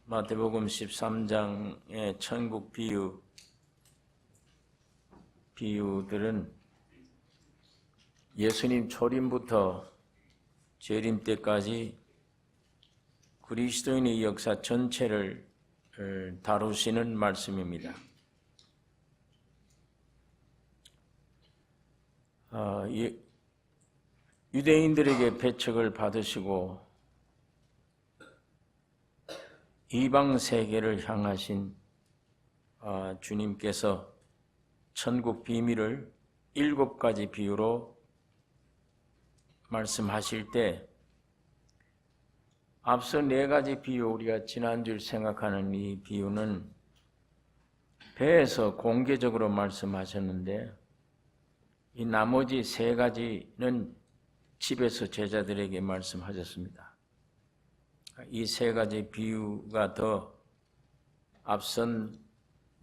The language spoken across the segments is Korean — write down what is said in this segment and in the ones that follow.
마태복음 13장의 천국 비유들은 예수님 초림부터 재림 때까지 그리스도인의 역사 전체를 다루시는 말씀입니다. 유대인들에게 배척을 받으시고 이방 세계를 향하신 주님께서 천국 비밀을 7가지 비유로 말씀하실 때 앞서 4가지 비유, 우리가 지난주를 생각하는 이 비유는 배에서 공개적으로 말씀하셨는데 이 나머지 3가지는 집에서 제자들에게 말씀하셨습니다. 이 3가지 비유가 더 앞선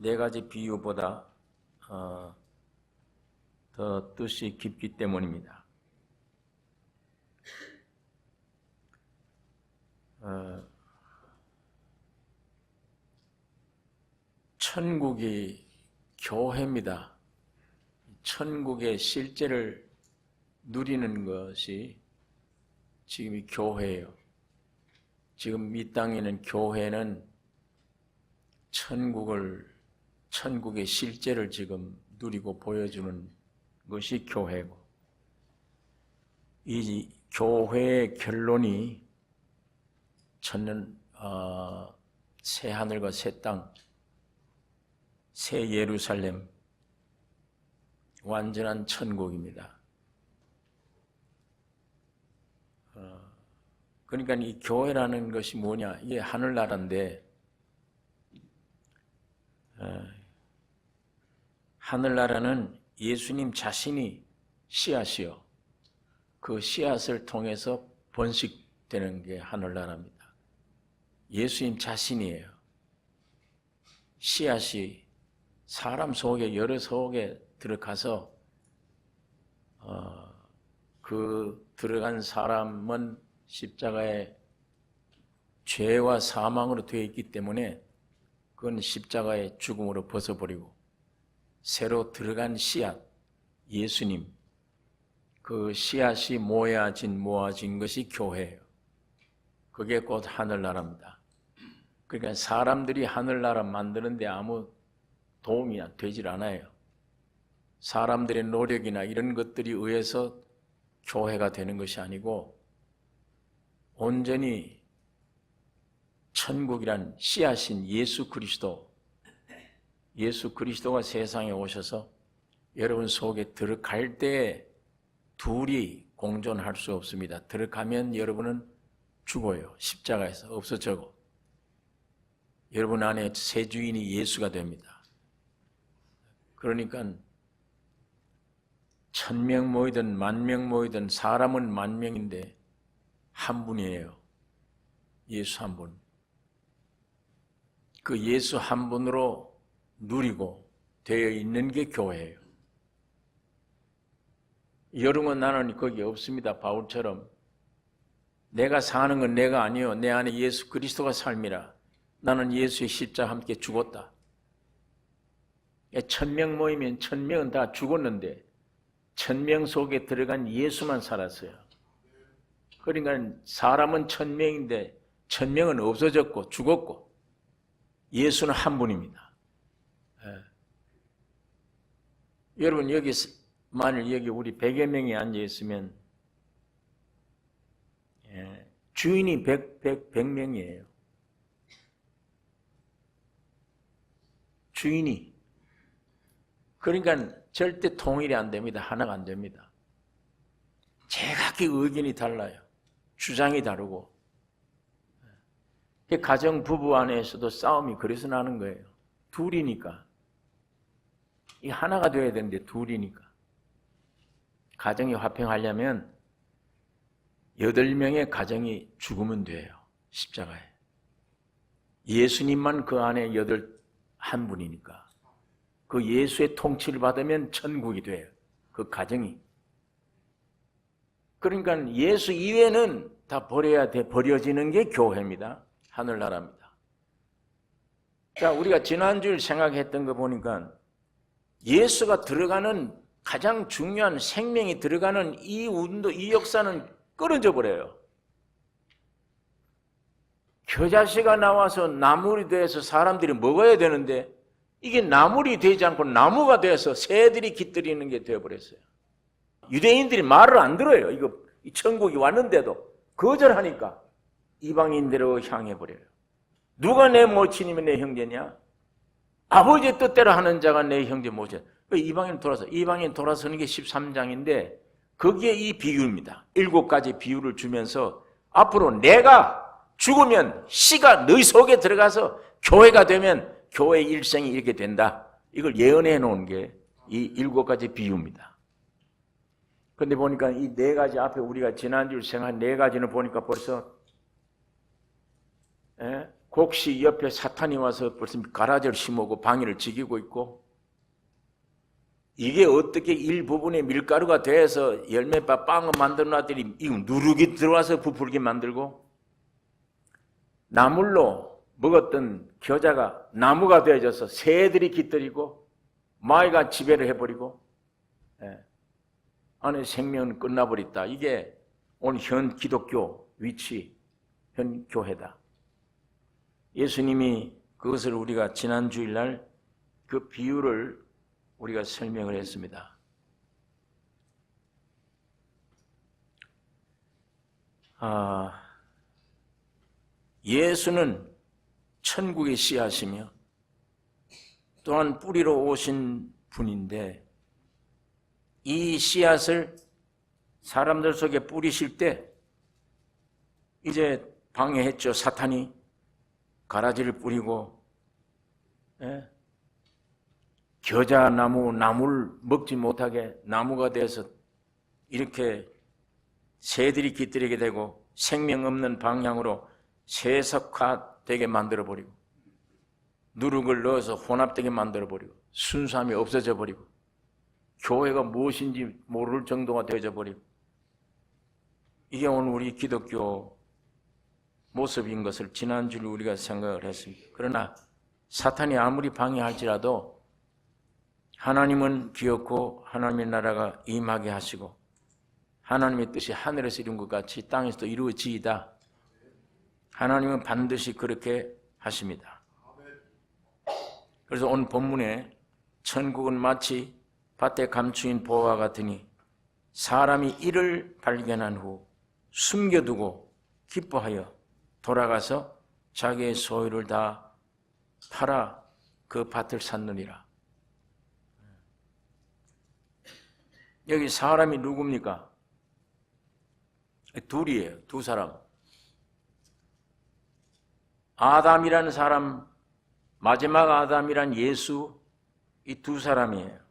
4가지 비유보다 더 뜻이 깊기 때문입니다. 천국이 교회입니다. 천국의 실제를 누리는 것이 지금 이 교회예요. 지금 이 땅에는 교회는 천국의 실제를 지금 누리고 보여주는 것이 교회고, 이 교회의 결론이 새 하늘과 새 땅, 새 예루살렘, 완전한 천국입니다. 그러니까 이 교회라는 것이 뭐냐? 이게 하늘나라인데 하늘나라는 예수님 자신이 씨앗이요. 그 씨앗을 통해서 번식되는 게 하늘나라입니다. 예수님 자신이에요. 씨앗이 사람 속에, 여러 속에 들어가서 그 들어간 사람은 십자가에 죄와 사망으로 되어 있기 때문에 그건 십자가의 죽음으로 벗어버리고 새로 들어간 씨앗, 예수님, 그 씨앗이 모아진 것이 교회예요. 그게 곧 하늘나라입니다. 그러니까 사람들이 하늘나라 만드는데 아무 도움이 되질 않아요. 사람들의 노력이나 이런 것들이 의해서 교회가 되는 것이 아니고 온전히 천국이란 씨앗인 예수 그리스도가 세상에 오셔서 여러분 속에 들어갈 때 둘이 공존할 수 없습니다. 들어가면 여러분은 죽어요. 십자가에서 없어져고. 여러분 안에 새 주인이 예수가 됩니다. 그러니까 1000명 모이든 10,000명 모이든 사람은 10,000명인데 한 분이에요. 예수 한 분. 그 예수 한 분으로 누리고 되어 있는 게 교회예요. 여러분 나는 거기 없습니다. 바울처럼 내가 사는 건 내가 아니요 내 안에 예수 그리스도가 삶이라. 나는 예수의 십자와 함께 죽었다. 1000명 모이면 1000명은 다 죽었는데 1000명 속에 들어간 예수만 살았어요. 그러니까 사람은 1000명인데 1000명은 없어졌고 죽었고 예수는 한 분입니다. 여러분 만일 여기 우리 100여 명이 앉아 있으면 주인이 100명이에요. 주인이. 그러니까 절대 통일이 안 됩니다. 하나가 안 됩니다. 제각기 의견이 달라요. 주장이 다르고. 가정 부부 안에서도 싸움이 그래서 나는 거예요. 둘이니까. 이 하나가 되어야 되는데 둘이니까. 가정이 화평하려면 8명의 가정이 죽으면 돼요. 십자가에. 예수님만 그 안에 한 분이니까. 그 예수의 통치를 받으면 천국이 돼요. 그 가정이. 그러니까 예수 이외에는 다 버려야 돼. 버려지는 게 교회입니다. 하늘나라입니다. 자, 우리가 지난주에 생각했던 거 보니까 예수가 들어가는 가장 중요한 생명이 들어가는 이 운동, 이 역사는 끊어져 버려요. 겨자씨가 나와서 나물이 돼서 사람들이 먹어야 되는데 이게 나물이 되지 않고 나무가 돼서 새들이 깃들이는 게 되어버렸어요. 유대인들이 말을 안 들어요. 이거 천국이 왔는데도 거절하니까 이방인대로 향해버려요. 누가 내 모친이면 내 형제냐? 아버지의 뜻대로 하는 자가 내 형제 모친. 이방인 돌아서는 게 13장인데 거기에 이 비유입니다. 7가지 비유를 주면서 앞으로 내가 죽으면 씨가 너희 속에 들어가서 교회가 되면 교회의 일생이 이렇게 된다. 이걸 예언해 놓은 게 이 7가지 비유입니다. 그런데 보니까 이 4가지 앞에 우리가 지난주 생각한 4가지는 보니까 벌써 곡식 옆에 사탄이 와서 벌써 가라지를 심어오고 방해를 지키고 있고, 이게 어떻게 일부분의 밀가루가 돼서 열매바 빵을 만들어 놨더니 이거 누룩이 들어와서 부풀게 만들고, 나물로 먹었던 겨자가 나무가 되어져서 새들이 깃들이고 마귀가 지배를 해버리고 안에 생명은 끝나버렸다. 이게 오늘 현 기독교 위치, 현 교회다. 예수님이 그것을 우리가 지난 주일날 그 비유를 우리가 설명을 했습니다. 예수는 천국의 씨앗이며 또한 뿌리로 오신 분인데, 이 씨앗을 사람들 속에 뿌리실 때 이제 방해했죠. 사탄이 가라지를 뿌리고 겨자나무, 나물 먹지 못하게 나무가 돼서 이렇게 새들이 깃들이게 되고 생명 없는 방향으로 세석화되게 만들어버리고 누룩을 넣어서 혼합되게 만들어버리고 순수함이 없어져 버리고 교회가 무엇인지 모를 정도가 되어져 버리고, 이게 오늘 우리 기독교 모습인 것을 지난주에 우리가 생각을 했습니다. 그러나 사탄이 아무리 방해할지라도 하나님은 기었고 하나님의 나라가 임하게 하시고 하나님의 뜻이 하늘에서 이룬 것 같이 땅에서도 이루어지이다. 하나님은 반드시 그렇게 하십니다. 그래서 오늘 본문에 천국은 마치 밭에 감추인 보화와 같으니 사람이 이를 발견한 후 숨겨두고 기뻐하여 돌아가서 자기의 소유를 다 팔아 그 밭을 샀느니라. 여기 사람이 누굽니까? 둘이에요. 두 사람. 아담이라는 사람, 마지막 아담이란 예수, 이 두 사람이에요.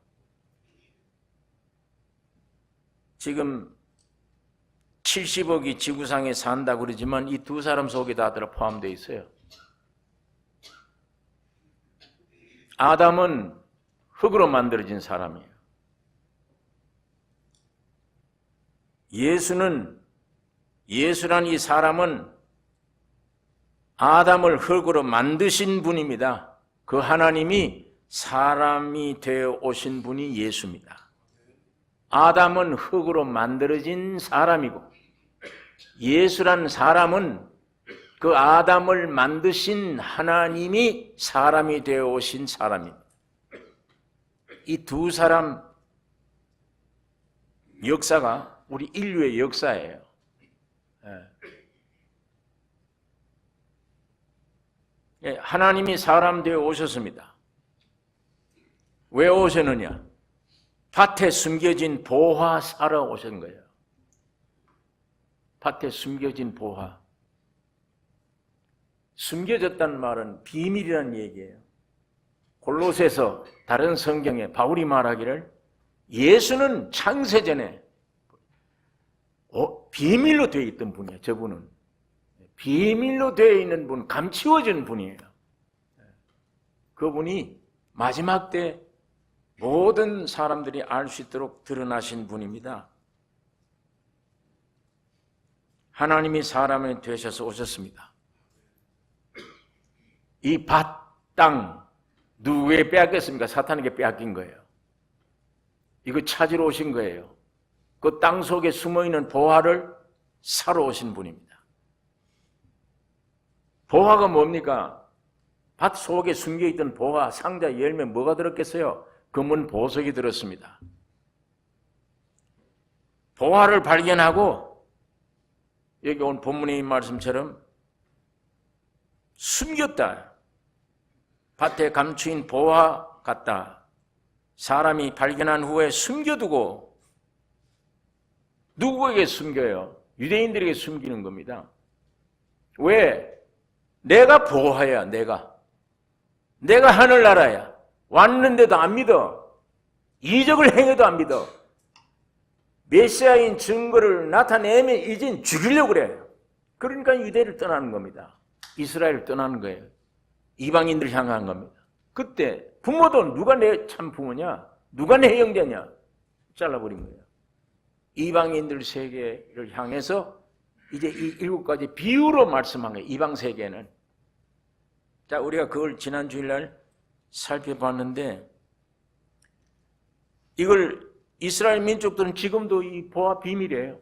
지금 70억이 지구상에 산다고 그러지만 이 두 사람 속에 다 들어 포함되어 있어요. 아담은 흙으로 만들어진 사람이에요. 예수란 이 사람은 아담을 흙으로 만드신 분입니다. 그 하나님이 사람이 되어 오신 분이 예수입니다. 아담은 흙으로 만들어진 사람이고 예수란 사람은 그 아담을 만드신 하나님이 사람이 되어 오신 사람입니다. 이 두 사람 역사가 우리 인류의 역사예요. 하나님이 사람 되어 오셨습니다. 왜 오셨느냐? 밭에 숨겨진 보화 사러 오신 거예요. 밭에 숨겨진 보화. 숨겨졌다는 말은 비밀이라는 얘기예요. 골로새서 다른 성경에 바울이 말하기를 예수는 창세전에 비밀로 되어 있던 분이에요. 저분은 비밀로 되어 있는 분, 감추어진 분이에요. 그분이 마지막 때 모든 사람들이 알 수 있도록 드러나신 분입니다. 하나님이 사람이 되셔서 오셨습니다. 이 밭, 땅 누구에게 빼앗겼습니까? 사탄에게 빼앗긴 거예요. 이거 찾으러 오신 거예요. 그 땅 속에 숨어있는 보화를 사러 오신 분입니다. 보화가 뭡니까? 밭 속에 숨겨있던 보화 상자 열면 뭐가 들었겠어요? 금은 보석이 들었습니다. 보화를 발견하고 여기 온 본문의 말씀처럼 숨겼다. 밭에 감추인 보화 같다. 사람이 발견한 후에 숨겨두고 누구에게 숨겨요? 유대인들에게 숨기는 겁니다. 왜? 내가 보화야. 내가 하늘나라야. 왔는데도 안 믿어. 이적을 행해도 안 믿어. 메시아인 증거를 나타내면 이젠 죽이려고 그래. 그러니까 유대를 떠나는 겁니다. 이스라엘을 떠나는 거예요. 이방인들 향한 겁니다. 그때 부모도 누가 내 참 부모냐? 누가 내 형제냐? 잘라버린 거예요. 이방인들 세계를 향해서 이제 이 7가지 비유로 말씀한 거예요. 이방 세계는. 자, 우리가 그걸 지난 주일날 살펴봤는데 이걸 이스라엘 민족들은 지금도 이 보아 비밀이에요.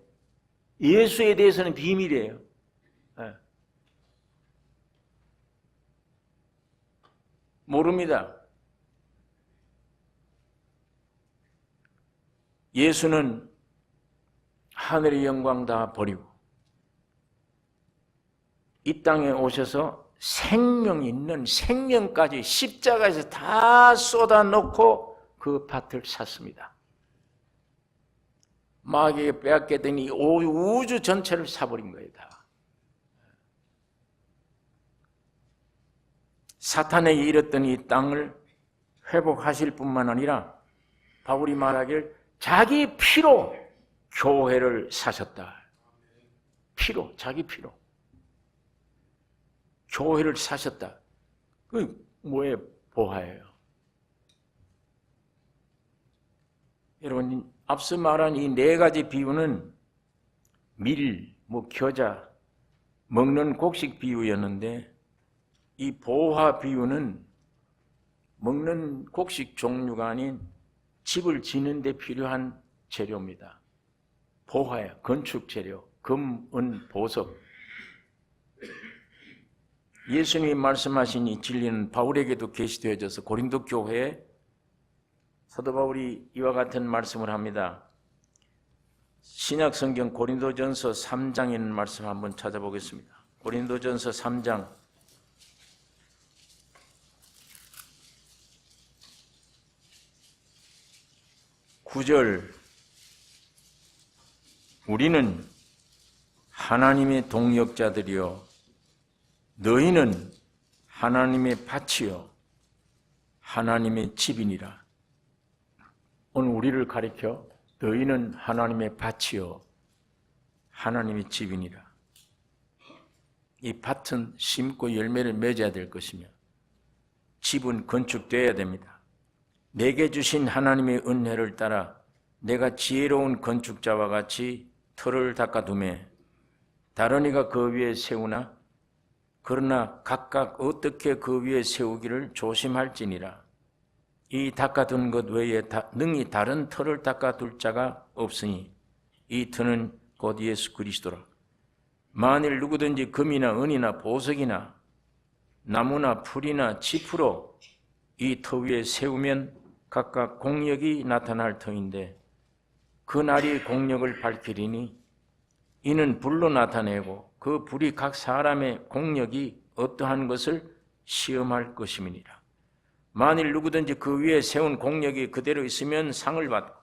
예수에 대해서는 비밀이에요. 네. 모릅니다. 예수는 하늘의 영광 다 버리고 이 땅에 오셔서 생명 있는 생명까지 십자가에서 다 쏟아놓고 그 밭을 샀습니다. 마귀에게 빼앗겼더니 우주 전체를 사버린 거예요. 다. 사탄에게 잃었던 이 땅을 회복하실 뿐만 아니라 바울이 말하길 자기 피로 교회를 사셨다. 피로, 자기 피로. 교회를 사셨다. 그 뭐의 보화예요? 여러분, 앞서 말한 이 4가지 비유는 밀, 겨자, 먹는 곡식 비유였는데 이 보화 비유는 먹는 곡식 종류가 아닌 집을 지는 데 필요한 재료입니다. 보화예요. 건축 재료. 금, 은, 보석. 예수님이 말씀하신 이 진리는 바울에게도 계시되어져서 고린도 교회에 사도 바울이 이와 같은 말씀을 합니다. 신약 성경 고린도전서 3장에 있는 말씀 한번 찾아보겠습니다. 고린도전서 3장 9절 우리는 하나님의 동역자들이요 너희는 하나님의 밭이요 하나님의 집이니라. 오늘 우리를 가리켜 너희는 하나님의 밭이요 하나님의 집이니라. 이 밭은 심고 열매를 맺어야 될 것이며 집은 건축되어야 됩니다. 내게 주신 하나님의 은혜를 따라 내가 지혜로운 건축자와 같이 틀을 닦아두매 다른 이가 그 위에 세우나 그러나 각각 어떻게 그 위에 세우기를 조심할지니라. 이 닦아둔 것 외에 능히 다른 틀을 닦아둘 자가 없으니 이 틀은 곧 예수 그리스도라. 만일 누구든지 금이나 은이나 보석이나 나무나 풀이나 짚으로 이 터 위에 세우면 각각 공력이 나타날 터인데 그 날이 공력을 밝히리니 이는 불로 나타내고 그 불이 각 사람의 공력이 어떠한 것을 시험할 것임이니라. 만일 누구든지 그 위에 세운 공력이 그대로 있으면 상을 받고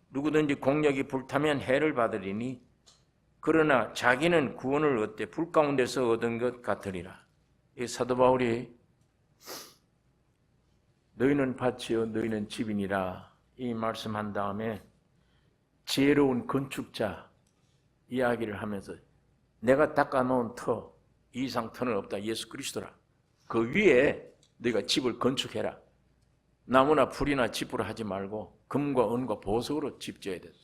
누구든지 공력이 불타면 해를 받으리니 그러나 자기는 구원을 얻되 불 가운데서 얻은 것 같으리라. 이 사도 바울이 너희는 밭이요 너희는 집이니라 이 말씀한 다음에 지혜로운 건축자 이야기를 하면서 내가 닦아놓은 터 이상 터는 없다. 예수 그리스도라. 그 위에 너희가 집을 건축해라. 나무나 풀이나 짚으로 하지 말고 금과 은과 보석으로 집 지어야 된다.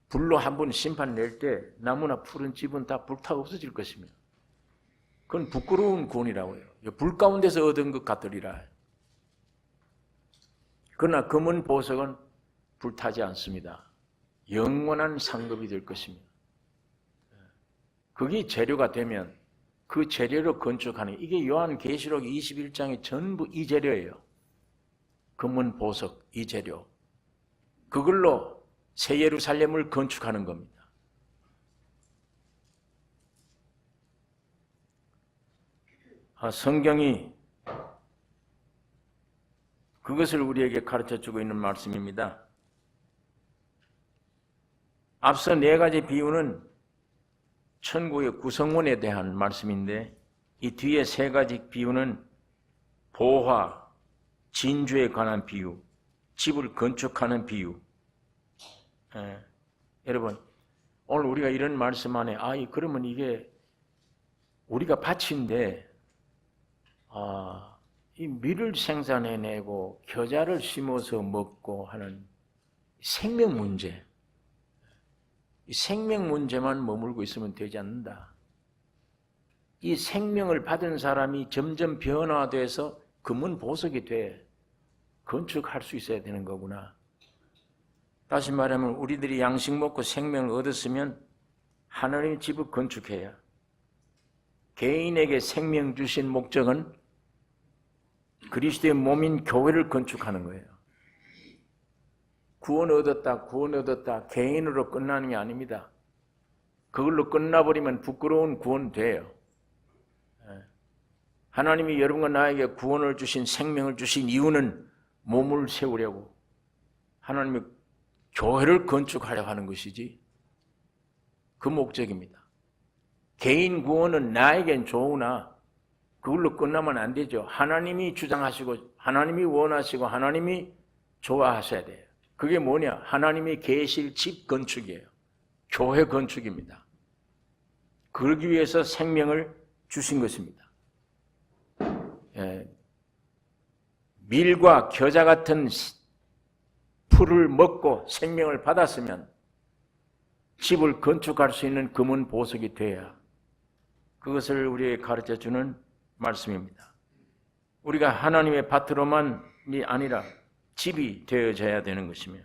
불로 한 번 심판 낼 때 나무나 풀은 집은 다 불타 없어질 것이며 그건 부끄러운 구원이라고 해요. 불 가운데서 얻은 것 같으리라. 그러나 금은 보석은 불타지 않습니다. 영원한 상급이 될 것입니다. 그게 재료가 되면 그 재료로 건축하는, 이게 요한계시록 21장의 전부 이 재료예요. 금은 보석, 이 재료. 그걸로 새 예루살렘을 건축하는 겁니다. 성경이 그것을 우리에게 가르쳐주고 있는 말씀입니다. 앞서 네 가지 비유는 천국의 구성원에 대한 말씀인데, 이 뒤에 세 가지 비유는 보화, 진주에 관한 비유, 집을 건축하는 비유. 여러분, 오늘 우리가 이런 말씀 안에, 그러면 이게 우리가 밭인데, 이 밀을 생산해내고 겨자를 심어서 먹고 하는 생명 문제, 이 생명 문제만 머물고 있으면 되지 않는다. 이 생명을 받은 사람이 점점 변화돼서 금은 보석이 돼 건축할 수 있어야 되는 거구나. 다시 말하면 우리들이 양식 먹고 생명을 얻었으면 하나님의 집을 건축해야. 개인에게 생명 주신 목적은 그리스도의 몸인 교회를 건축하는 거예요. 구원 얻었다 개인으로 끝나는 게 아닙니다. 그걸로 끝나버리면 부끄러운 구원 돼요. 하나님이 여러분과 나에게 구원을 주신, 생명을 주신 이유는 몸을 세우려고 하나님의 교회를 건축하려고 하는 것이지, 그 목적입니다. 개인 구원은 나에겐 좋으나 그걸로 끝나면 안 되죠. 하나님이 주장하시고 하나님이 원하시고 하나님이 좋아하셔야 돼요. 그게 뭐냐? 하나님이 계실 집 건축이에요. 교회 건축입니다. 그러기 위해서 생명을 주신 것입니다. 밀과 겨자 같은 풀을 먹고 생명을 받았으면 집을 건축할 수 있는 금은 보석이 돼야, 그것을 우리에게 가르쳐주는 말씀입니다. 우리가 하나님의 밭으로만이 아니라 집이 되어져야 되는 것이며,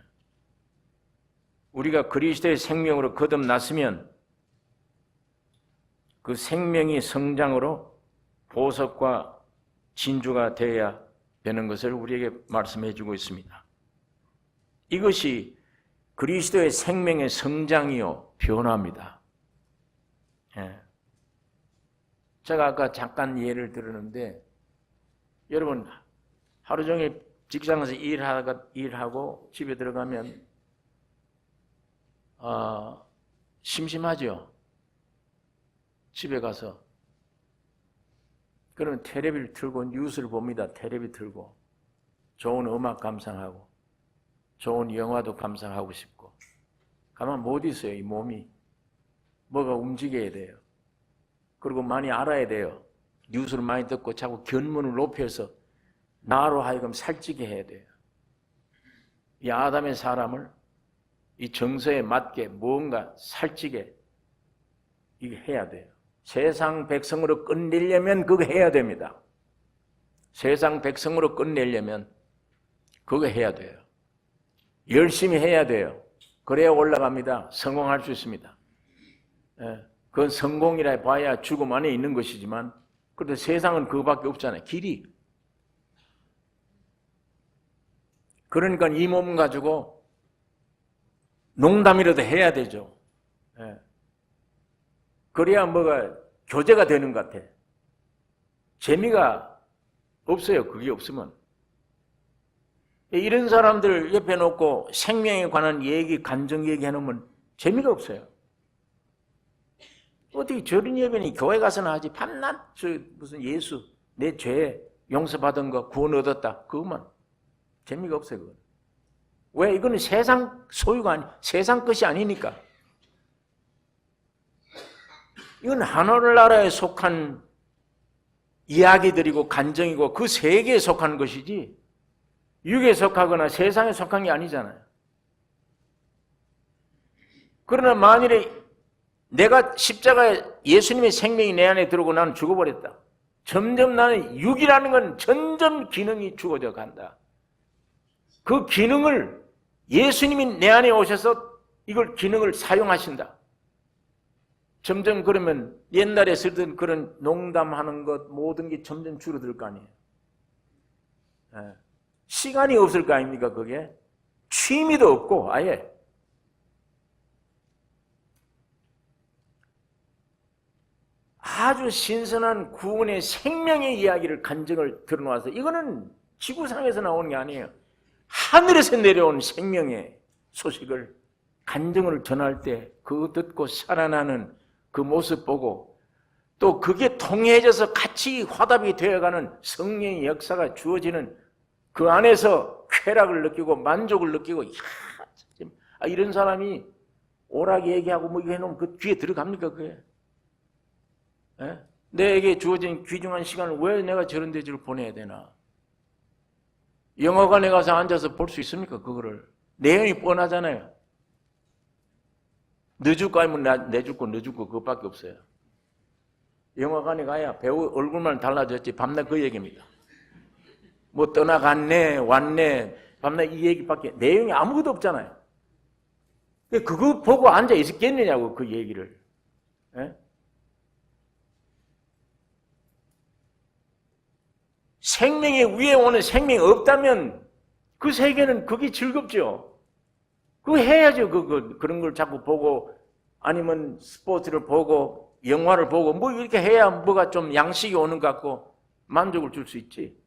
우리가 그리스도의 생명으로 거듭났으면 그 생명이 성장으로 보석과 진주가 되어야 되는 것을 우리에게 말씀해 주고 있습니다. 이것이 그리스도의 생명의 성장이요 변화입니다. 제가 아까 잠깐 예를 들었는데, 여러분 하루 종일 직장에서 일하고 집에 들어가면 심심하죠. 집에 가서. 그러면 텔레비를 틀고 뉴스를 봅니다. 텔레비 틀고 좋은 음악 감상하고 좋은 영화도 감상하고 싶고, 가만 못 있어요. 이 몸이 뭐가 움직여야 돼요. 그리고 많이 알아야 돼요. 뉴스를 많이 듣고 자꾸 견문을 높여서 나로 하여금 살찌게 해야 돼요. 이 아담의 사람을 이 정서에 맞게 뭔가 살찌게 이게 해야 돼요. 세상 백성으로 끝내려면 그거 해야 됩니다. 세상 백성으로 끝내려면 그거 해야 돼요. 열심히 해야 돼요. 그래야 올라갑니다. 성공할 수 있습니다. 그건 성공이라 봐야 죽음 안에 있는 것이지만, 그런데 세상은 그거밖에 없잖아요. 길이. 그러니까 이 몸 가지고 농담이라도 해야 되죠. 그래야 뭐가 교제가 되는 것 같아. 재미가 없어요. 그게 없으면. 이런 사람들 옆에 놓고 생명에 관한 얘기, 간증 얘기 해놓으면 재미가 없어요. 어떻게 저런 예배니 교회 가서는 하지, 밤낮 무슨 예수, 내 죄 용서받은 거, 구원 얻었다, 그것만. 재미가 없어요. 그건. 왜? 이거는 세상 소유가 세상 것이 아니니까. 이건 하늘나라에 속한 이야기들이고 간증이고 그 세계에 속한 것이지, 육에 속하거나 세상에 속한 게 아니잖아요. 그러나 만일에 내가 십자가에 예수님의 생명이 내 안에 들어오고 나는 죽어버렸다. 점점 나는 육이라는 건 점점 기능이 죽어져 간다. 그 기능을 예수님이 내 안에 오셔서 이걸 기능을 사용하신다. 점점 그러면 옛날에 쓰던 그런 농담하는 것 모든 게 점점 줄어들 거 아니에요. 시간이 없을 거 아닙니까 그게? 취미도 없고 아예. 아주 신선한 구원의 생명의 이야기를 간증을 들어놓아서 이거는 지구상에서 나오는 게 아니에요. 하늘에서 내려온 생명의 소식을 간증을 전할 때 그거 듣고 살아나는 그 모습 보고 또 그게 통해져서 같이 화답이 되어가는 성령의 역사가 주어지는 그 안에서 쾌락을 느끼고 만족을 느끼고 이런 사람이 오락이 얘기하고 뭐 이거 해놓으면 그 귀에 들어갑니까 그게? 에? 내게 주어진 귀중한 시간을 왜 내가 저런 데를 보내야 되나? 영화관에 가서 앉아서 볼 수 있습니까 그거를? 내용이 뻔하잖아요. 넣어줄 거 아니면 내줄 거 넣어줄 거 그것밖에 없어요. 영화관에 가야 배우 얼굴만 달라졌지 밤낮 그 얘기입니다. 뭐 떠나갔네 왔네 밤낮 이 얘기밖에 내용이 아무것도 없잖아요. 그거 보고 앉아 있었겠느냐고 그 얘기를. 에? 생명의 위에 오는 생명이 없다면 그 세계는 그게 즐겁죠. 그거 해야죠. 그런 걸 자꾸 보고 아니면 스포츠를 보고 영화를 보고 뭐 이렇게 해야 뭐가 좀 양식이 오는 것 같고 만족을 줄 수 있지.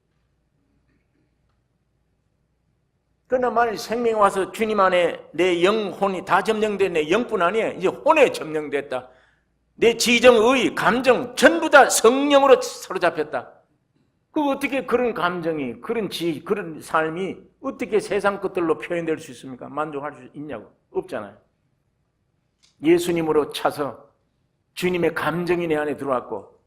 그러나 만일 생명이 와서 주님 안에 내 영혼이 다 점령된 내 영뿐 아니에요. 이제 혼에 점령됐다. 내 지정, 의, 감정 전부 다 성령으로 사로잡혔다. 그 어떻게 그런 감정이, 그런 삶이 어떻게 세상 것들로 표현될 수 있습니까? 만족할 수 있냐고? 없잖아요. 예수님으로 차서 주님의 감정이 내 안에 들어왔고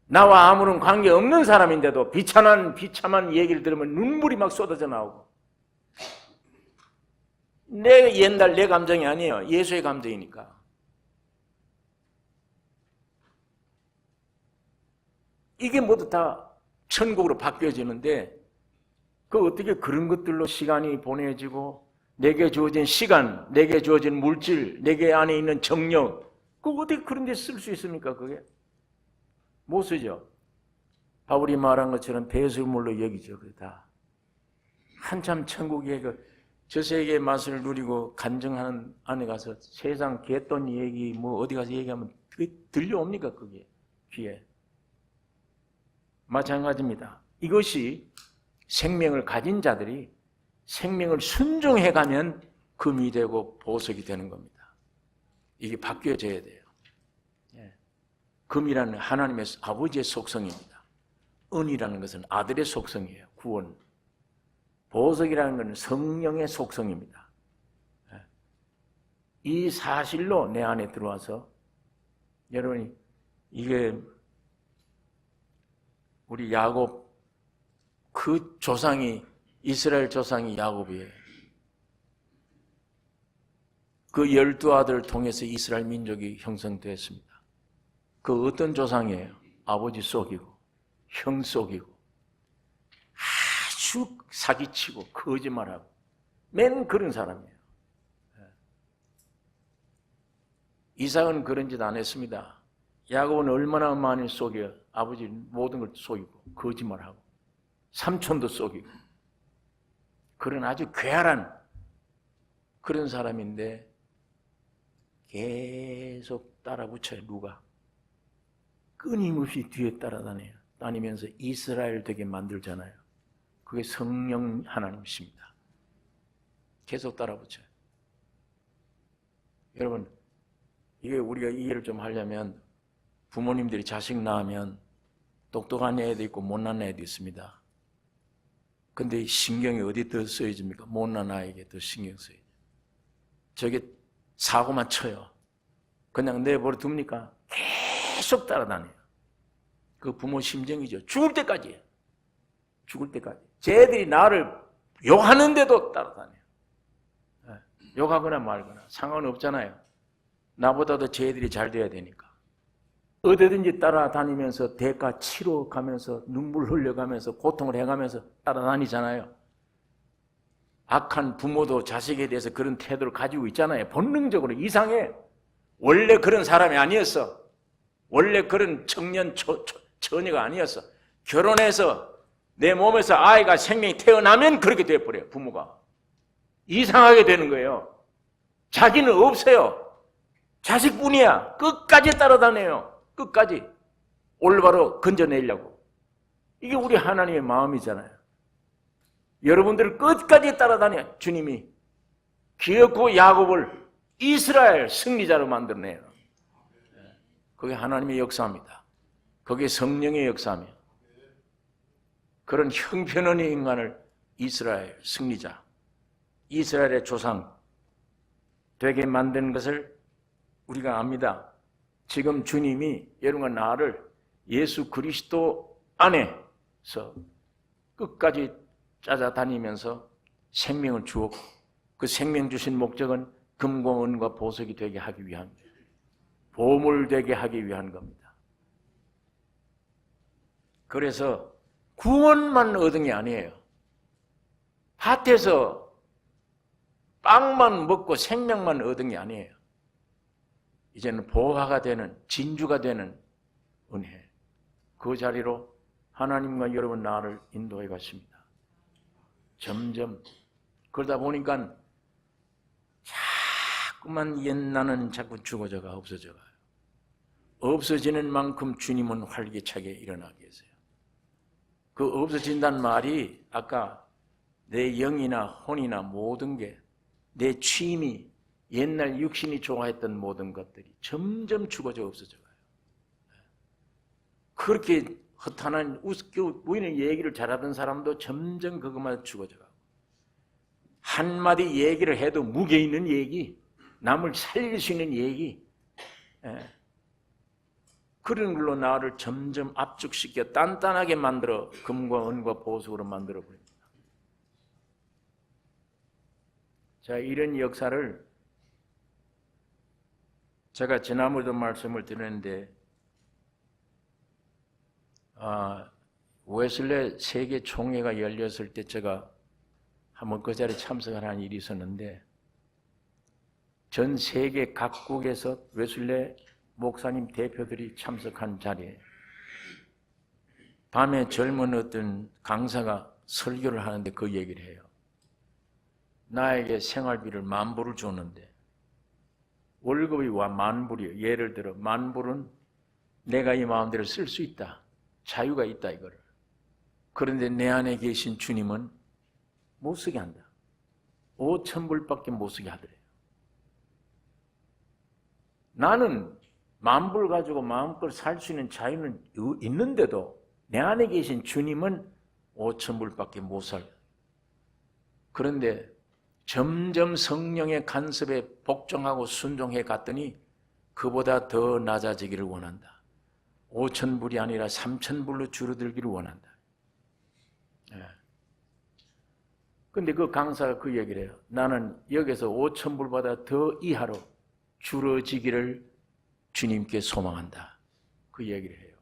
나와 아무런 관계 없는 사람인데도 비참한 얘기를 들으면 눈물이 막 쏟아져 나오고 옛날 내 감정이 아니에요. 예수의 감정이니까. 이게 모두 다 천국으로 바뀌어지는데 그 어떻게 그런 것들로 시간이 보내지고 내게 주어진 시간, 내게 주어진 물질, 내게 안에 있는 정력 그거 어떻게 그런 데 쓸 수 있습니까 그게? 못 쓰죠. 바울이 말한 것처럼 배설물로 여기죠. 다 한참 천국의 저 세계의 맛을 누리고 간증하는 안에 가서 세상 개돈 얘기 뭐 어디 가서 얘기하면 그게 들려옵니까 그게 귀에? 마찬가지입니다. 이것이 생명을 가진 자들이 생명을 순종해 가면 금이 되고 보석이 되는 겁니다. 이게 바뀌어져야 돼요. 금이라는 하나님의 아버지의 속성입니다. 은이라는 것은 아들의 속성이에요. 구원. 보석이라는 것은 성령의 속성입니다. 이 사실로 내 안에 들어와서 여러분이 이게 우리 야곱 그 조상이 이스라엘 조상이 야곱이에요. 그 12아들을 통해서 이스라엘 민족이 형성되었습니다. 그 어떤 조상이에요? 아버지 속이고 형 속이고 아주 사기치고 거짓말하고 맨 그런 사람이에요. 이삭은 그런 짓 안 했습니다. 야곱은 얼마나 많이 속여 아버지 모든 걸 속이고 거짓말하고 삼촌도 속이고 그런 아주 괴활한 그런 사람인데 계속 따라붙여요. 누가? 끊임없이 뒤에 다니면서 이스라엘 되게 만들잖아요. 그게 성령 하나님이십니다. 계속 따라붙여요. 여러분 이게 우리가 이해를 좀 하려면 부모님들이 자식 낳으면 똑똑한 애도 있고 못난 애도 있습니다. 근데 신경이 어디 더 쓰여집니까? 못난 아이에게 더 신경 쓰여요. 저게 사고만 쳐요. 그냥 내버려 둡니까? 계속 따라다녀요. 그 부모 심정이죠. 죽을 때까지예요. 죽을 때까지. 쟤들이 나를 욕하는데도 따라다녀요. 욕하거나 말거나 상관없잖아요. 나보다도 쟤들이 잘 돼야 되니까. 어디든지 따라다니면서 대가 치러 가면서 눈물 흘려가면서 고통을 해가면서 따라다니잖아요. 악한 부모도 자식에 대해서 그런 태도를 가지고 있잖아요. 본능적으로 이상해. 원래 그런 사람이 아니었어. 원래 그런 청년 처녀가 아니었어. 결혼해서 내 몸에서 아이가 생명이 태어나면 그렇게 돼버려요. 부모가. 이상하게 되는 거예요. 자기는 없어요. 자식뿐이야. 끝까지 따라다녀요. 끝까지 올바로 건져내려고. 이게 우리 하나님의 마음이잖아요. 여러분들을 끝까지 따라다녀. 주님이 기업고 야곱을 이스라엘 승리자로 만들어내요. 그게 하나님의 역사입니다. 그게 성령의 역사며 그런 형편없는 인간을 이스라엘 승리자, 이스라엘의 조상 되게 만든 것을 우리가 압니다. 지금 주님이 여러분과 나를 예수 그리스도 안에서 끝까지 찾아다니면서 생명을 주었고 그 생명 주신 목적은 금과 은과 보석이 되게 하기 위함입니다. 보물 되게 하기 위한 겁니다. 그래서 구원만 얻은 게 아니에요. 밭에서 빵만 먹고 생명만 얻은 게 아니에요. 이제는 보화가 되는 진주가 되는 은혜. 그 자리로 하나님과 여러분 나를 인도해 갔습니다. 점점 그러다 보니까 자꾸만 옛날은 자꾸 죽어져가 없어져가요. 없어지는 만큼 주님은 활기차게 일어나 계세요. 그 없어진다는 말이 아까 내 영이나 혼이나 모든 게 내 취미, 옛날 육신이 좋아했던 모든 것들이 점점 죽어져 없어져가요. 그렇게 허탄한 우습게 보이는 얘기를 잘하던 사람도 점점 그것마다 죽어져가고 한마디 얘기를 해도 무게 있는 얘기, 남을 살릴 수 있는 얘기, 그런 걸로 나를 점점 압축시켜 단단하게 만들어 금과 은과 보석으로 만들어버립니다. 자, 이런 역사를 제가 지난번에도 말씀을 드렸는데 웨슬레 세계 총회가 열렸을 때 제가 한번 그 자리에 참석하는 일이 있었는데 전 세계 각국에서 웨슬레 목사님 대표들이 참석한 자리에 밤에 젊은 어떤 강사가 설교를 하는데 그 얘기를 해요. 나에게 생활비를 10,000불을 줬는데 월급이 10,000불이에요. 예를 들어 10,000불은 내가 이 마음대로 쓸 수 있다. 자유가 있다 이거를. 그런데 내 안에 계신 주님은 못 쓰게 한다. 5,000불밖에 못 쓰게 하더래요. 나는 10,000불 가지고 마음껏 살 수 있는 자유는 있는데도 내 안에 계신 주님은 5,000불밖에 못 살아요. 그런데 점점 성령의 간섭에 복종하고 순종해 갔더니 그보다 더 낮아지기를 원한다. 5,000불이 아니라 3,000불로 줄어들기를 원한다. 근데 그 강사가 그 얘기를 해요. 나는 여기서 5,000불보다 더 이하로 줄어지기를 주님께 소망한다. 그 얘기를 해요.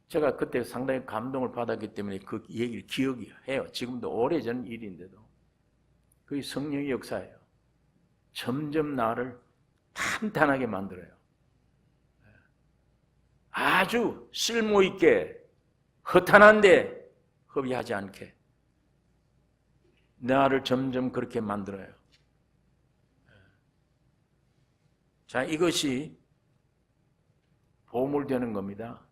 제가 그때 상당히 감동을 받았기 때문에 그 얘기를 기억이 해요. 지금도 오래전 일인데도. 그게 성령의 역사예요. 점점 나를 탄탄하게 만들어요. 아주 쓸모있게 허탄한데 허비하지 않게 나를 점점 그렇게 만들어요. 자, 이것이 보물되는 겁니다.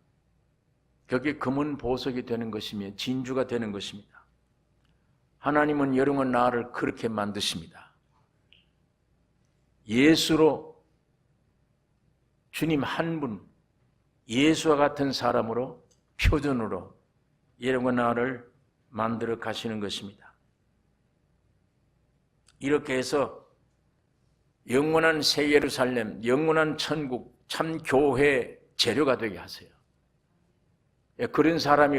그게 금은 보석이 되는 것이며 진주가 되는 것입니다. 하나님은 여러분 나를 그렇게 만드십니다. 예수로 주님 한 분, 예수와 같은 사람으로 표준으로 여러분 나를 만들어 가시는 것입니다. 이렇게 해서 영원한 새 예루살렘, 영원한 천국, 참 교회 재료가 되게 하세요. 그런 사람이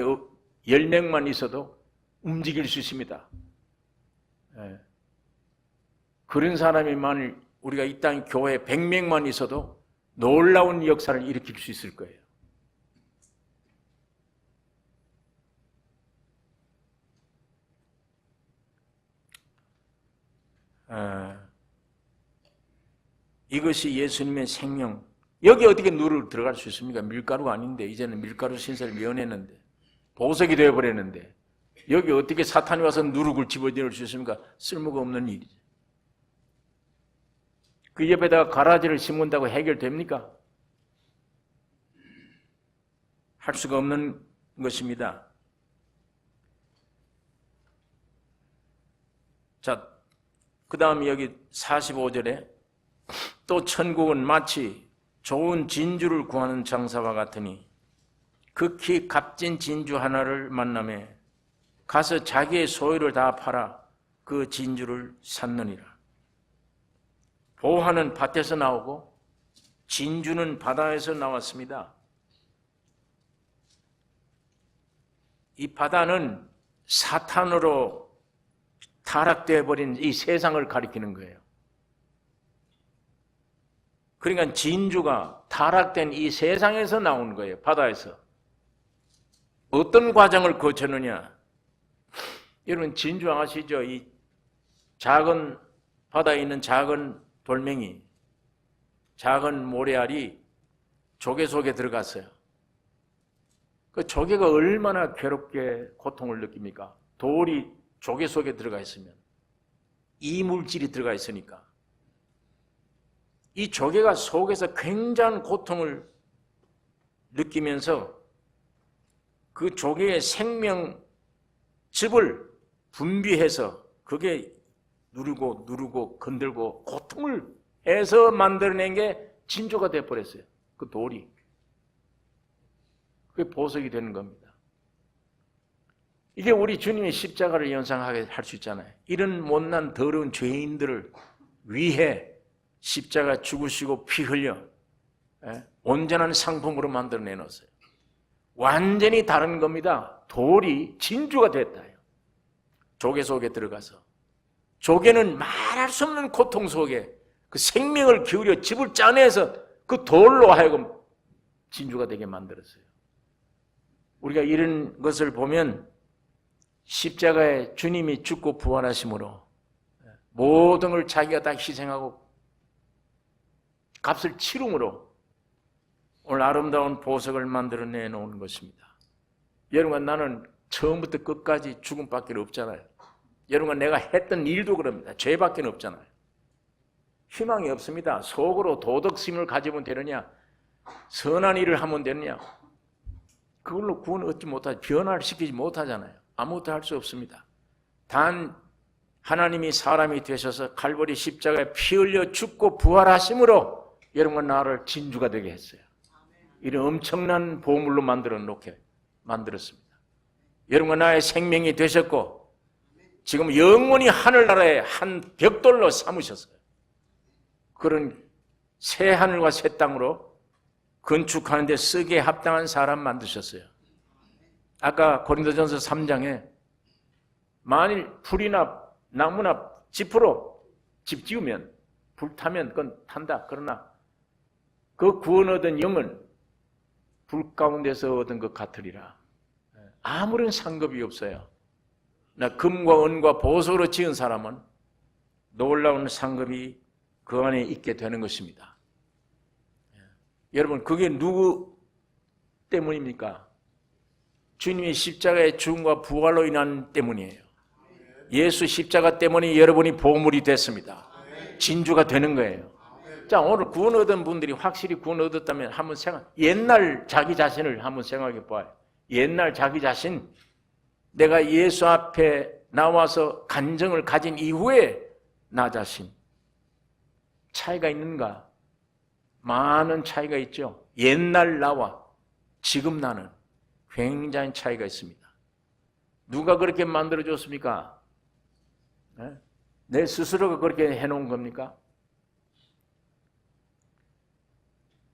10명만 있어도 움직일 수 있습니다. 그런 사람이 만일 우리가 이 땅 교회 100명만 있어도 놀라운 역사를 일으킬 수 있을 거예요. 이것이 예수님의 생명. 여기 어떻게 누를 들어갈 수 있습니까? 밀가루가 아닌데, 이제는 밀가루 신세를 면했는데, 보석이 되어버렸는데, 여기 어떻게 사탄이 와서 누룩을 집어넣을 수 있습니까? 쓸모가 없는 일이죠. 그 옆에다가 가라지를 심은다고 해결됩니까? 할 수가 없는 것입니다. 자, 그 다음 여기 45절에 또 천국은 마치 좋은 진주를 구하는 장사와 같으니 극히 값진 진주 하나를 만나매 가서 자기의 소유를 다 팔아 그 진주를 샀느니라. 보화는 밭에서 나오고 진주는 바다에서 나왔습니다. 이 바다는 사탄으로 타락되어 버린 이 세상을 가리키는 거예요. 그러니까 진주가 타락된 이 세상에서 나온 거예요. 바다에서. 어떤 과정을 거쳤느냐? 여러분 진주 아시죠? 이 작은 바다에 있는 작은 돌멩이, 작은 모래알이 조개 속에 들어갔어요. 그 조개가 얼마나 괴롭게 고통을 느낍니까? 돌이 조개 속에 들어가 있으면, 이물질이 들어가 있으니까 이 조개가 속에서 굉장한 고통을 느끼면서 그 조개의 생명즙을 분비해서 그게 누르고 건들고 고통을 해서 만들어낸 게 진주가 되어버렸어요. 그 돌이. 그게 보석이 되는 겁니다. 이게 우리 주님이 십자가를 연상하게 할 수 있잖아요. 이런 못난 더러운 죄인들을 위해 십자가 죽으시고 피 흘려 온전한 상품으로 만들어내놨어요. 완전히 다른 겁니다. 돌이 진주가 됐다요. 조개 속에 들어가서 조개는 말할 수 없는 고통 속에 그 생명을 기울여 집을 짜내서 그 돌로 하여금 진주가 되게 만들었어요. 우리가 이런 것을 보면 십자가에 주님이 죽고 부활하심으로 모든 걸 자기가 다 희생하고 값을 치름으로 오늘 아름다운 보석을 만들어내 놓은 것입니다. 여러분, 나는 처음부터 끝까지 죽음밖에 없잖아요. 여러분, 내가 했던 일도 그럽니다. 죄밖에 없잖아요. 희망이 없습니다. 속으로 도덕심을 가지면 되느냐, 선한 일을 하면 되느냐, 그걸로 구원 얻지 못하죠. 변화를 시키지 못하잖아요. 아무것도 할 수 없습니다. 단 하나님이 사람이 되셔서 칼보리 십자가에 피 흘려 죽고 부활하심으로 여러분과 나를 진주가 되게 했어요. 이런 엄청난 보물로 만들었습니다. 여러분과 나의 생명이 되셨고 지금 영원히 하늘나라의 한 벽돌로 삼으셨어요. 그런 새 하늘과 새 땅으로 건축하는 데 쓰기에 합당한 사람 만드셨어요. 아까 고린도전서 3장에 만일 풀이나 나무나 짚으로 집 지으면 불 타면 그건 탄다. 그러나 그 구원 얻은 영은 불 가운데서 얻은 것 같으리라. 아무런 상급이 없어요. 나 금과 은과 보석으로 지은 사람은 놀라운 상급이 그 안에 있게 되는 것입니다. 여러분, 그게 누구 때문입니까? 주님이 십자가의 죽음과 부활로 인한 때문이에요. 예수 십자가 때문에 여러분이 보물이 됐습니다. 진주가 되는 거예요. 자, 오늘 구원 얻은 분들이 확실히 구원 얻었다면 한번 옛날 자기 자신을 한번 생각해 봐요. 옛날 자기 자신, 내가 예수 앞에 나와서 간증을 가진 이후에 나 자신 차이가 있는가? 많은 차이가 있죠. 옛날 나와 지금 나는 굉장히 차이가 있습니다. 누가 그렇게 만들어줬습니까? 내 스스로가 그렇게 해놓은 겁니까?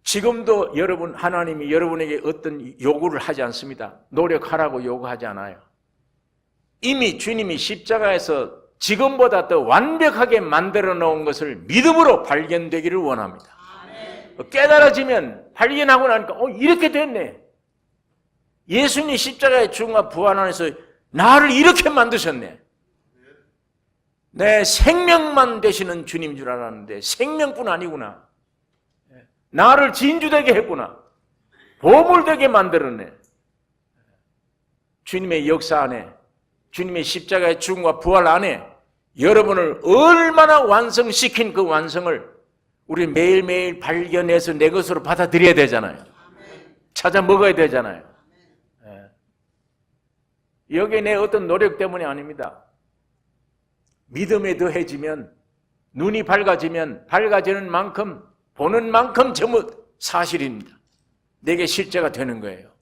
지금도 여러분, 하나님이 여러분에게 어떤 요구를 하지 않습니다. 노력하라고 요구하지 않아요. 이미 주님이 십자가에서 지금보다 더 완벽하게 만들어 놓은 것을 믿음으로 발견되기를 원합니다. 깨달아지면 발견하고 나니까 이렇게 됐네. 예수님이 십자가의 죽음과 부활 안에서 나를 이렇게 만드셨네. 내 생명만 되시는 주님인 줄 알았는데 생명뿐 아니구나. 나를 진주되게 했구나. 보물되게 만들었네. 주님의 역사 안에, 주님의 십자가의 죽음과 부활 안에 여러분을 얼마나 완성시킨 그 완성을 우리 매일매일 발견해서 내 것으로 받아들여야 되잖아요. 찾아 먹어야 되잖아요. 여기에 내 어떤 노력 때문이 아닙니다. 믿음에 더해지면, 눈이 밝아지면 밝아지는 만큼, 보는 만큼 전부 사실입니다. 내게 실제가 되는 거예요.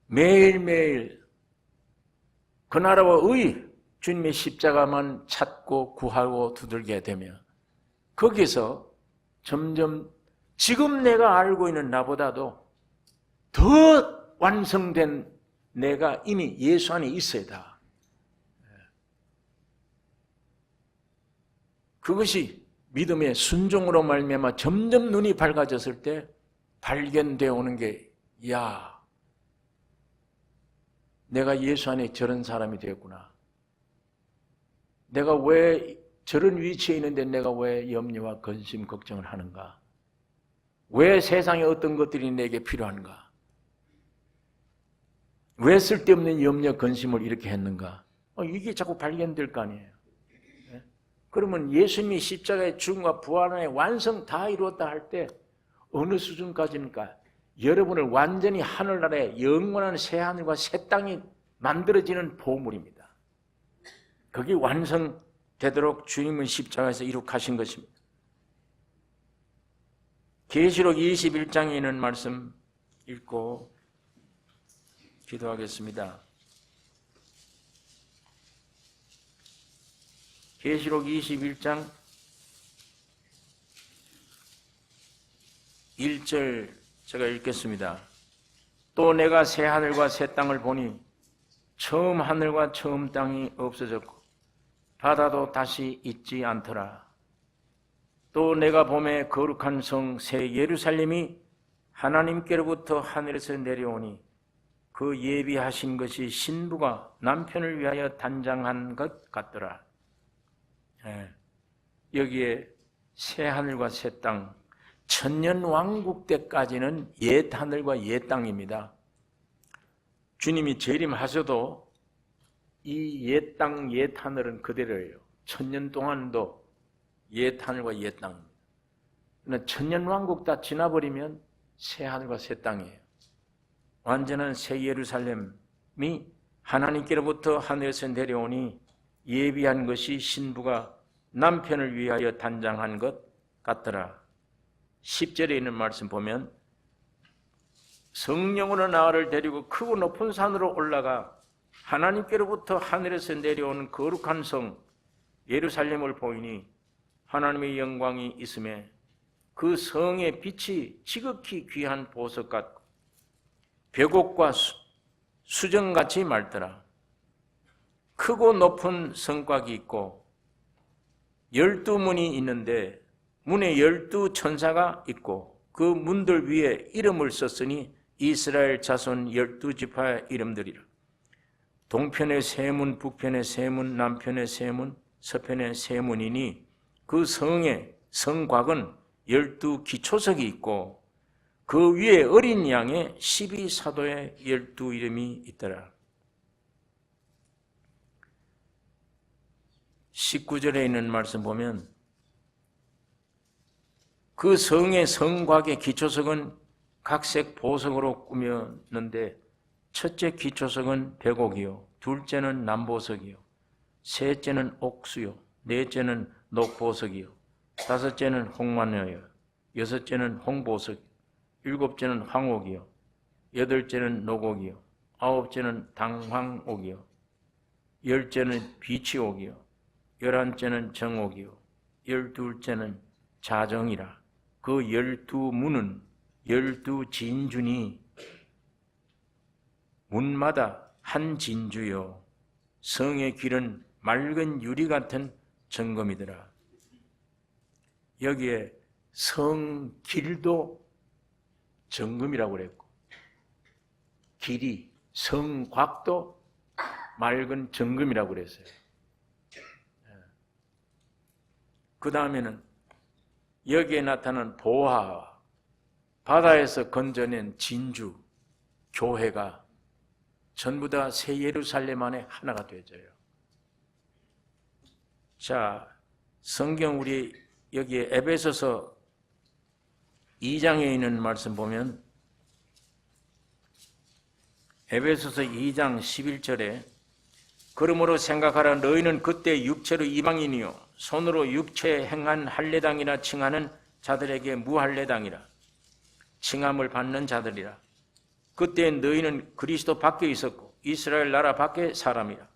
매일매일 그 나라와 의 주님의 십자가만 찾고 구하고 두들게 되면 거기서 점점 지금 내가 알고 있는 나보다도 더 완성된 내가 이미 예수 안에 있어야 다. 그것이 믿음의 순종으로 말미암아 점점 눈이 밝아졌을 때 발견되어 오는 게, 야, 내가 예수 안에 저런 사람이 되었구나. 내가 왜 저런 위치에 있는데 내가 왜 염려와 근심, 걱정을 하는가? 왜 세상에 어떤 것들이 내게 필요한가? 왜 쓸데없는 염려, 근심을 이렇게 했는가? 이게 자꾸 발견될 거 아니에요. 그러면 예수님이 십자가의 죽음과 부활의 완성 다 이루었다 할 때 어느 수준까지입니까? 여러분을 완전히 하늘나라에 영원한 새하늘과 새 땅이 만들어지는 보물입니다. 그게 완성되도록 주님은 십자가에서 이룩하신 것입니다. 계시록 21장에 있는 말씀 읽고 기도하겠습니다. 계시록 21장 1절 제가 읽겠습니다. 또 내가 새 하늘과 새 땅을 보니 처음 하늘과 처음 땅이 없어졌고 바다도 다시 있지 않더라. 또 내가 보매 거룩한 성 새 예루살렘이 하나님께로부터 하늘에서 내려오니 그 예비하신 것이 신부가 남편을 위하여 단장한 것 같더라. 여기에 새 하늘과 새 땅, 천년 왕국 때까지는 옛 하늘과 옛 땅입니다. 주님이 재림하셔도 이 옛 땅, 옛 하늘은 그대로예요. 천년 동안도 옛 하늘과 옛 땅입니다. 그러나 천년 왕국 다 지나버리면 새 하늘과 새 땅이에요. 완전한 새 예루살렘이 하나님께로부터 하늘에서 내려오니 예비한 것이 신부가 남편을 위하여 단장한 것 같더라. 10절에 있는 말씀 보면 성령으로 나를 데리고 크고 높은 산으로 올라가 하나님께로부터 하늘에서 내려오는 거룩한 성 예루살렘을 보이니 하나님의 영광이 있음에 그 성의 빛이 지극히 귀한 보석 같고 벽옥과 수정같이 맑더라. 크고 높은 성곽이 있고 12문이 있는데 문에 12천사가 있고 그 문들 위에 이름을 썼으니 이스라엘 자손 12지파의 이름들이라. 동편의 세 문, 북편의 세 문, 남편의 세 문, 서편의 세 문이니 그 성의 성곽은 12기초석이 있고 그 위에 어린 양의 12사도의 12이름이 있더라. 19절에 있는 말씀 보면 그 성의 성곽의 기초석은 각색 보석으로 꾸몄는데 첫째 기초석은 벽옥이요, 둘째는 남보석이요, 셋째는 옥수요, 넷째는 녹보석이요, 다섯째는 홍마녀요, 여섯째는 홍보석, 일곱째는 황옥이요, 여덟째는 녹옥이요, 아홉째는 당황옥이요, 열째는 비치옥이요, 열한째는 정옥이요, 열둘째는 자정이라. 그 12문은 12진준이 문마다 한 진주요 성의 길은 맑은 유리 같은 정금이더라. 여기에 성길도 정금이라고 그랬고 길이 성곽도 맑은 정금이라고 그랬어요. 그 다음에는 여기에 나타난 보화, 바다에서 건져낸 진주, 교회가 전부 다 새 예루살렘 안에 하나가 되어져요. 자, 성경 우리 여기에 에베소서 2장에 있는 말씀 보면 에베소서 2장 11절에 그러므로 생각하라 너희는 그때 육체로 이방인이요 손으로 육체에 행한 할례당이라 칭하는 자들에게 무할례당이라 칭함을 받는 자들이라. 그때 너희는 그리스도 밖에 있었고 이스라엘 나라 밖에 사람이라.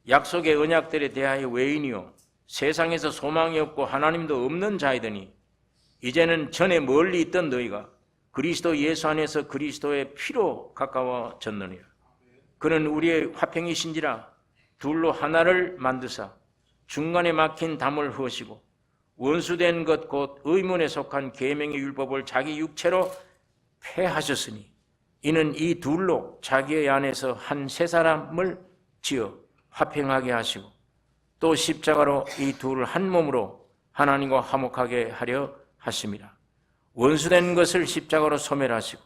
약속의 언약들에 대하여 외인이요 세상에서 소망이 없고 하나님도 없는 자이더니 이제는 전에 멀리 있던 너희가 그리스도 예수 안에서 그리스도의 피로 가까워졌느니라. 그는 우리의 화평이신지라 둘로 하나를 만드사 중간에 막힌 담을 허시고 원수된 것 곧 의문에 속한 계명의 율법을 자기 육체로 폐하셨으니 이는 이 둘로 자기의 안에서 한 세 사람을 지어 화평하게 하시고 또 십자가로 이 둘을 한 몸으로 하나님과 화목하게 하려 하심이라. 원수된 것을 십자가로 소멸하시고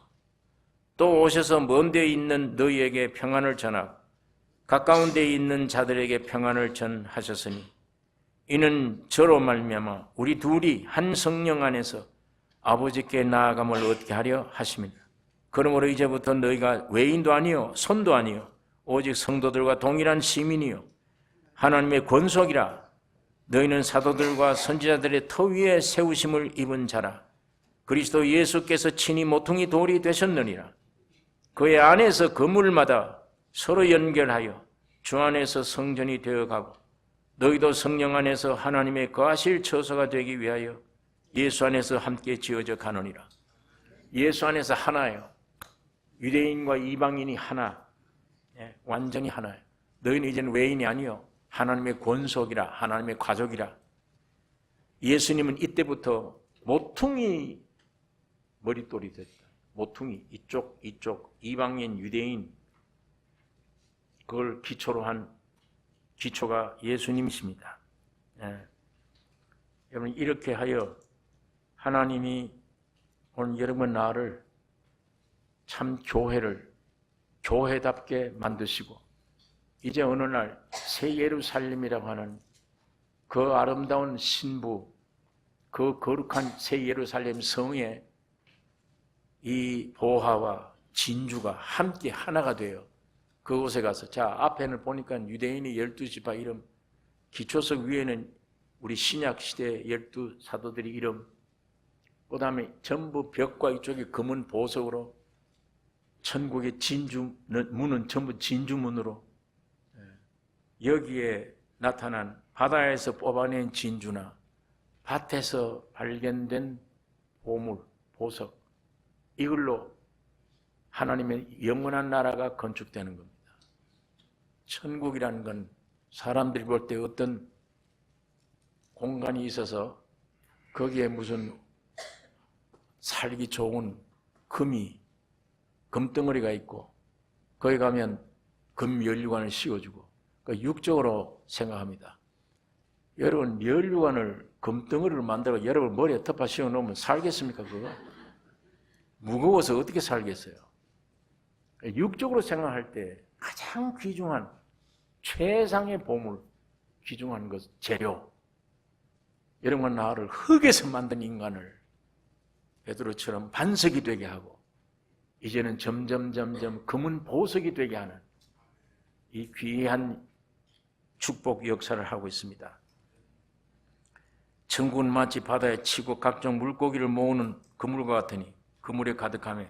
또 오셔서 먼 데 있는 너희에게 평안을 전하고 가까운 데 있는 자들에게 평안을 전하셨으니 이는 저로 말미암아 우리 둘이 한 성령 안에서 아버지께 나아감을 얻게 하려 하심이라. 그러므로 이제부터 너희가 외인도 아니요 손도 아니요 오직 성도들과 동일한 시민이요 하나님의 권속이라. 너희는 사도들과 선지자들의 터 위에 세우심을 입은 자라. 그리스도 예수께서 친히 모퉁이 돌이 되셨느니라. 그의 안에서 건물마다 서로 연결하여 주 안에서 성전이 되어가고 너희도 성령 안에서 하나님의 거하실 처소가 되기 위하여 예수 안에서 함께 지어져 가느니라. 예수 안에서 하나예요. 유대인과 이방인이 하나, 완전히 하나예요. 너희는 이제는 외인이 아니요 하나님의 권속이라, 하나님의 가족이라. 예수님은 이때부터 모퉁이 머릿돌이 됐다. 모퉁이 이쪽 이방인 유대인 그걸 기초로 한 기초가 예수님이십니다. 여러분 이렇게 하여 하나님이 오늘 여러분 나를 참 교회답게 만드시고 이제 어느 날 새 예루살렘이라고 하는 그 아름다운 신부 그 거룩한 새 예루살렘 성에 이 보화와 진주가 함께 하나가 되어 그곳에 가서 자 앞에는 보니까 유대인이 12지파 이름 기초석 위에는 우리 신약시대 12사도들이 이름 그 다음에 전부 벽과 이쪽에 금은 보석으로 천국의 문은 전부 진주문으로 여기에 나타난 바다에서 뽑아낸 진주나 밭에서 발견된 보물, 보석 이걸로 하나님의 영원한 나라가 건축되는 겁니다. 천국이라는 건 사람들이 볼 때 어떤 공간이 있어서 거기에 무슨 살기 좋은 금덩어리가 있고 거기 가면 금연료관을 씌워주고 육적으로 생각합니다. 여러분 연료관을 금덩어리를 만들어 여러분 머리에 덮어 씌워놓으면 살겠습니까? 그거? 무거워서 어떻게 살겠어요? 육적으로 생각할 때 가장 귀중한 최상의 보물, 귀중한 것, 재료. 여러분 나를 흙에서 만든 인간을 베드로처럼 반석이 되게 하고 이제는 점점 금은 보석이 되게 하는 이 귀한 축복 역사를 하고 있습니다. 천국은 마치 바다에 치고 각종 물고기를 모으는 그물과 같으니 그물에 가득하며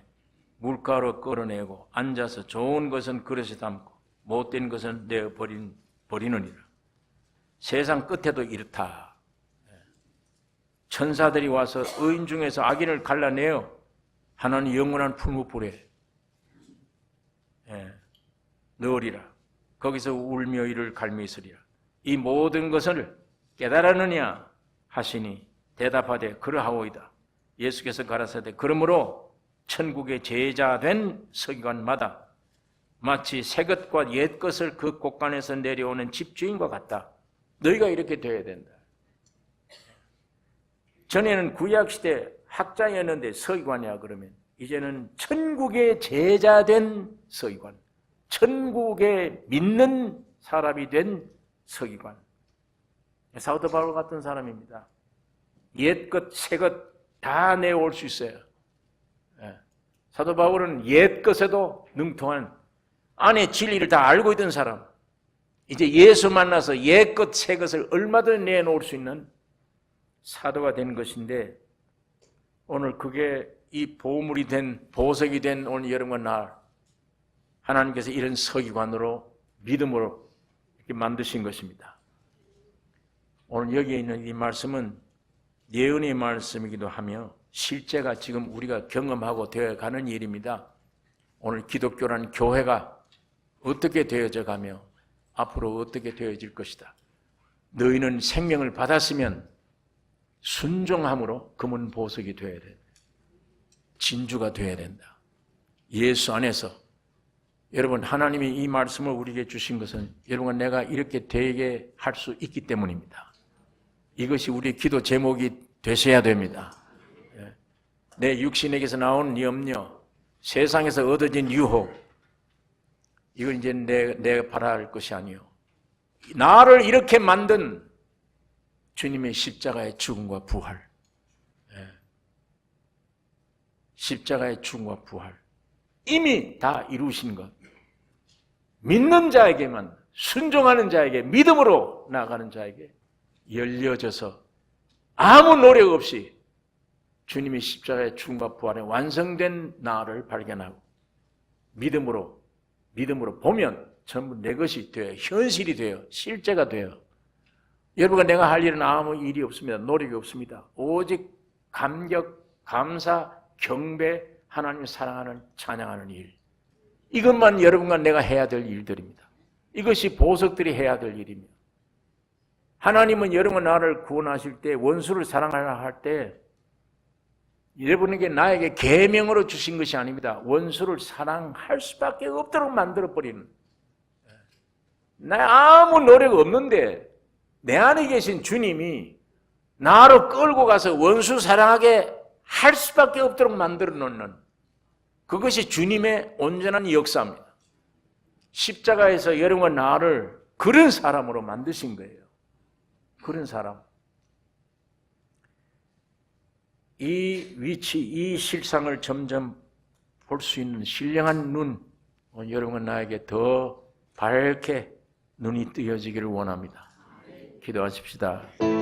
물가로 끌어내고 앉아서 좋은 것은 그릇에 담고 못된 것은 내어 버리느니라. 세상 끝에도 이렇다. 천사들이 와서 의인 중에서 악인을 갈라내어 하나님 영원한 풀무불에 넣으리라. 거기서 울며 이를 갈며 있으리라. 이 모든 것을 깨달았느냐 하시니 대답하되 그러하오이다. 예수께서 가라사대 그러므로 천국의 제자된 서기관마다 마치 새 것과 옛 것을 그 곳간에서 내려오는 집주인과 같다. 너희가 이렇게 되어야 된다. 전에는 구약시대 학자였는데 서기관이야 그러면 이제는 천국의 제자된 서기관, 천국에 믿는 사람이 된 서기관. 사도 바울 같은 사람입니다. 옛 것, 새 것 다 내올 수 있어요. 사도 바울은 옛 것에도 능통한 안에 진리를 다 알고 있던 사람. 이제 예수 만나서 옛 것, 새 것을 얼마든 내놓을 수 있는 사도가 된 것인데 오늘 그게 이 보물이 된 보석이 된 오늘 여러분과 나 하나님께서 이런 서기관으로 믿음으로 이렇게 만드신 것입니다. 오늘 여기에 있는 이 말씀은 예언의 말씀이기도 하며 실제가 지금 우리가 경험하고 되어가는 일입니다. 오늘 기독교라는 교회가 어떻게 되어져 가며 앞으로 어떻게 되어질 것이다. 너희는 생명을 받았으면 순종함으로 금은 보석이 되어야 된다. 진주가 되어야 된다. 예수 안에서 여러분 하나님이 이 말씀을 우리에게 주신 것은 여러분 내가 이렇게 되게 할 수 있기 때문입니다. 이것이 우리의 기도 제목이 되셔야 됩니다. 내 육신에게서 나온 염려, 세상에서 얻어진 유혹, 이건 이제 내가 바랄 것이 아니요. 나를 이렇게 만든 주님의 십자가의 죽음과 부활, 십자가의 죽음과 부활, 이미 다 이루신 것. 믿는 자에게만, 순종하는 자에게, 믿음으로 나아가는 자에게 열려져서 아무 노력 없이 주님의 십자가의 죽음과 부활에 완성된 나를 발견하고 믿음으로 보면 전부 내 것이 되어 현실이 되어 실제가 되어 여러분과 내가 할 일은 아무 일이 없습니다. 노력이 없습니다. 오직 감격, 감사, 경배, 하나님을 사랑하는 찬양하는 일. 이것만 여러분과 내가 해야 될 일들입니다. 이것이 보석들이 해야 될 일입니다. 하나님은 여러분과 나를 구원하실 때 원수를 사랑하라 할 때 여러분에게 나에게 계명으로 주신 것이 아닙니다. 원수를 사랑할 수밖에 없도록 만들어버리는 나 아무 노력 없는데 내 안에 계신 주님이 나로 끌고 가서 원수 사랑하게 할 수밖에 없도록 만들어 놓는 그것이 주님의 온전한 역사입니다. 십자가에서 여러분과 나를 그런 사람으로 만드신 거예요. 그런 사람. 이 위치, 이 실상을 점점 볼 수 있는 신령한 눈, 여러분과 나에게 더 밝게 눈이 뜨여지기를 원합니다. 기도하십시다.